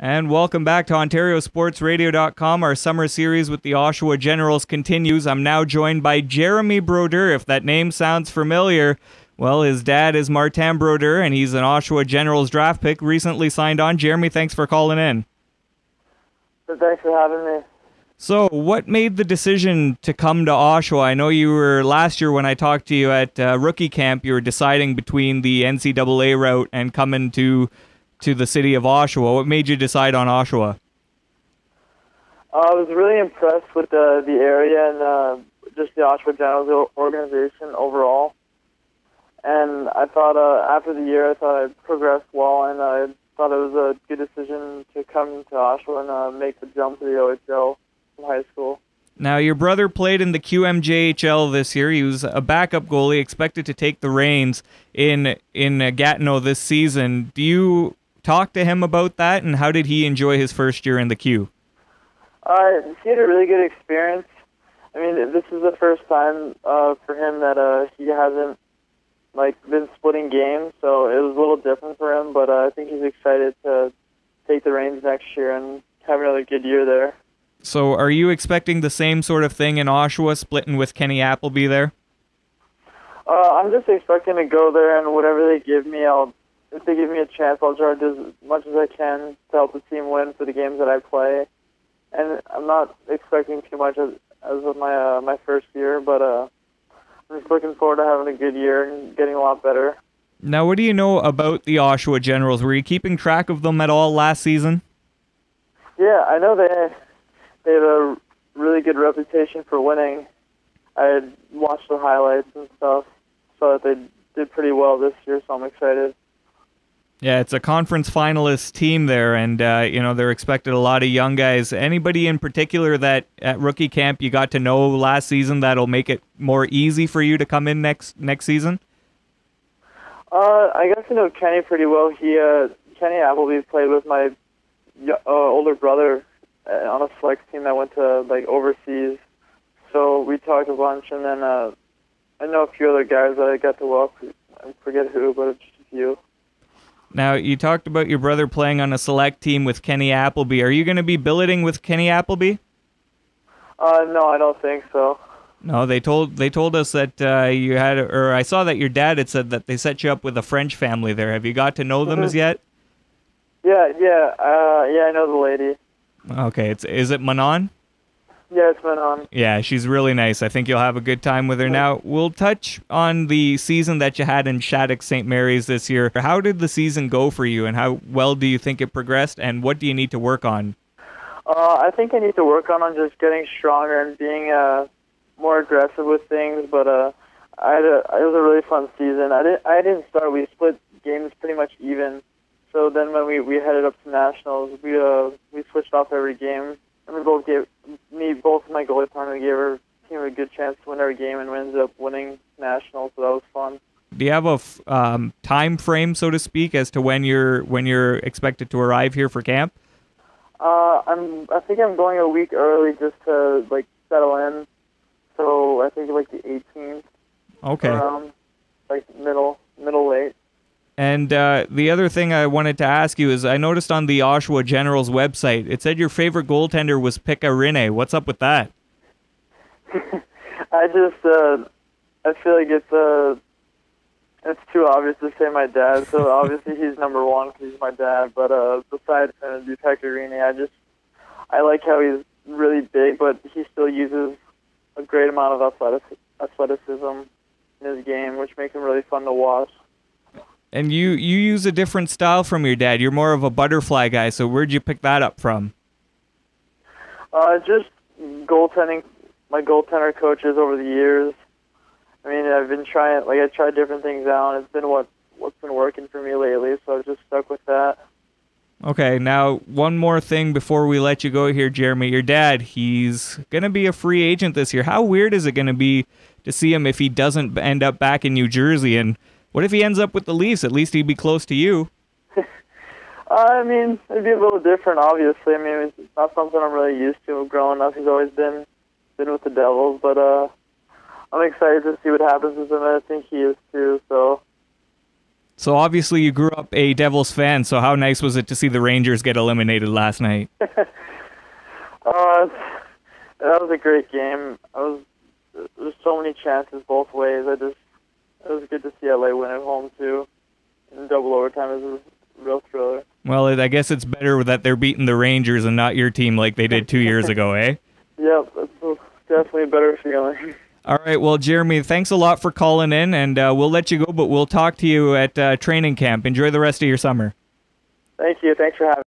And welcome back to OntarioSportsRadio.com. Our summer series with the Oshawa Generals continues. I'm now joined by Jeremy Brodeur. If that name sounds familiar, well, his dad is Martin Brodeur, and he's an Oshawa Generals draft pick, recently signed on. Jeremy, thanks for calling in. Thanks for having me. So, what made the decision to come to Oshawa? I know you were, last year when I talked to you at rookie camp, you were deciding between the NCAA route and coming to the city of Oshawa. What made you decide on Oshawa? I was really impressed with the area and just the Oshawa Generals organization overall. And I thought after the year, I thought I progressed well, and I thought it was a good decision to come to Oshawa and make the jump to the OHL from high school. Now, your brother played in the QMJHL this year. He was a backup goalie, expected to take the reins in Gatineau this season. Do you talk to him about that, and how did he enjoy his first year in the Q? He had a really good experience. I mean, this is the first time for him that he hasn't been splitting games, so it was a little different for him. But I think he's excited to take the reins next year and have another good year there. So, are you expecting the same sort of thing in Oshawa, splitting with Kenny Appleby there? I'm just expecting to go there, and whatever they give me, if they give me a chance, I'll try to do as much as I can to help the team win for the games that I play. And I'm not expecting too much as of my first year, but I'm just looking forward to having a good year and getting a lot better. Now, what do you know about the Oshawa Generals? Were you keeping track of them at all last season? Yeah, I know they have a really good reputation for winning. I had watched the highlights and stuff, so that they did pretty well this year, so I'm excited. Yeah, it's a conference finalist team there, and they're expected a lot of young guys. Anybody in particular that at rookie camp you got to know last season that'll make it more easy for you to come in next season? I got to know Kenny pretty well. Kenny Appleby played with my older brother on a flex team that went to overseas, so we talked a bunch. And then I know a few other guys that I got to walk. I forget who, but just a few. Now, you talked about your brother playing on a select team with Kenny Appleby. Are you going to be billeting with Kenny Appleby? No, I don't think so. No, they told us that you had, or I saw that your dad had said that they set you up with a French family there. Have you got to know them as yet? Yeah, I know the lady. Okay, is it Manon? Yeah, it's Manon. Yeah, she's really nice. I think you'll have a good time with her. Now, we'll touch on the season that you had in Shattuck St. Mary's this year. How did the season go for you, and how well do you think it progressed, and what do you need to work on? I think I need to work on just getting stronger and being more aggressive with things, but it was a really fun season. I didn't start. We split games pretty much even. So then when we headed up to nationals, we switched off every game. And both my goalie partner gave our team a good chance to win every game, and we ended up winning nationals, so that was fun. Do you have a time frame, so to speak, as to when you're expected to arrive here for camp? I think I'm going a week early just to settle in. So I think the 18th. Okay. Around middle late. And the other thing I wanted to ask you is, I noticed on the Oshawa Generals website, it said your favorite goaltender was Pekka Rinne. What's up with that? I feel like it's too obvious to say my dad. So obviously he's number one because he's my dad. But besides him, it'd be Pekka Rinne. I like how he's really big, but he still uses a great amount of athleticism in his game, which makes him really fun to watch. And you use a different style from your dad. You're more of a butterfly guy, so where'd you pick that up from? Just goaltending, my goaltender coaches over the years. I mean, I've been trying, I tried different things out, and it's been what's been working for me lately, so I've just stuck with that. Okay, now, one more thing before we let you go here, Jeremy. Your dad, he's going to be a free agent this year. How weird is it going to be to see him if he doesn't end up back in New Jersey? And what if he ends up with the Leafs? At least he'd be close to you. I mean, it'd be a little different, obviously. I mean, it's not something I'm really used to growing up. He's always been with the Devils, but I'm excited to see what happens with him. I think he is too, so So obviously you grew up a Devils fan, so how nice was it to see the Rangers get eliminated last night? That was a great game. There's so many chances both ways. It was good to see LA win at home too. In double overtime is a real thriller. Well, I guess it's better that they're beating the Rangers and not your team like they did 2 years ago, eh? Yep, that's definitely a better feeling. All right, well, Jeremy, thanks a lot for calling in, and we'll let you go, but we'll talk to you at training camp. Enjoy the rest of your summer. Thank you. Thanks for having me.